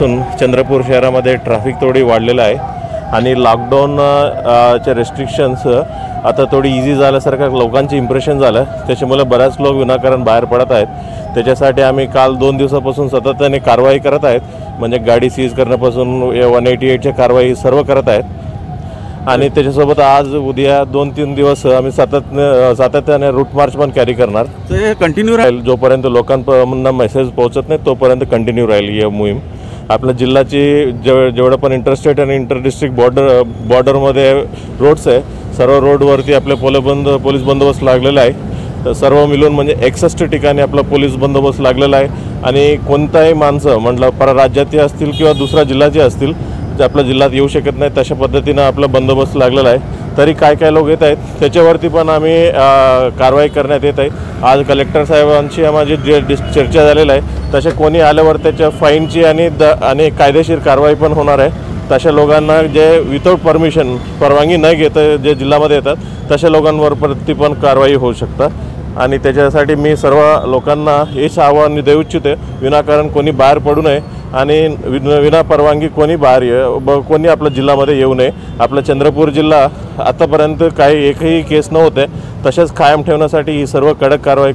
दिवसापासून चंद्रपूर शहरामध्ये ट्रॅफिक थोडी वाढलेलं आहे आणि लॉकडाऊन चे रेस्ट्रिक्शन्स आता थोडी इझी झाल्यासारखं लोकांची इम्प्रेशन झालं। त्याच्यामुळे बऱ्याच लोक विनाकारण बाहेर पडत आहेत। त्याच्यासाठी आम्ही काल 2 दिवसापासून सातत्याने कारवाई करत आहेत, म्हणजे गाडी सीज करण्यापासून 188ची कारवाई सर्व करत आहेत। आणि त्याच्यासोबत आज उद्या 2-3 दिवस आम्ही सातत्याने रूट मार्च पण कॅरी करणार। ते कंटिन्यू राहील जोपर्यंत लोकांपर्यंत मेसेज पोहोचत नाही तोपर्यंत कंटिन्यू राहील ही मोहीम। आपल्या जिल्ह्याची जेवढं पण इंटरस्टेट आणि इंटर डिस्ट्रिक्ट बॉर्डरमध्ये रोड्स आहे, सर्व रोडवरती आपले पोलीस बंदोबस्त लागलेला आहे। सर्व मिळून म्हणजे 61 ठिकाणी आपला पोलीस बंदोबस्त लागलेला आहे आणि कोणताही माणसं म्हटलं परराज्याचे असतील किंवा दुसऱ्या जिल्ह्याचे असतील जे आपल्या जिल्ह्यात येऊ शकत नाही, तशा पद्धतीनं आपला बंदोबस्त लागलेला आहे। तरी काय लोक येत आहेत त्याच्यावरती पण आम्ही कारवाई करण्यात येत आहे। आज कलेक्टर साहेबांची माझी चर्चा झालेली आहे, तसे कोणी आल्यावर त्याच्या फाईनची आणि कायदेशीर कारवाई पण होणार आहे। तशा लोकांना जे विदाउट परमिशन परवानगी न घेता जे जिल्ह्यामध्ये येतात तशा लोकांवरती पण कारवाई होऊ शकतात। आणि त्याच्यासाठी मी सर्व लोकांना हेच आव्हान देऊ इच्छिते, विनाकारण कोणी बाहेर पडू नये आणि विना परवानगी कोणी कोणी आपल्या जिल्ह्यामध्ये येऊ नये। आपला चंद्रपूर जिल्हा आतापर्यंत एकही केस नव्हते, तसेच कायम ठेवण्यासाठी ही सर्व कडक कारवाई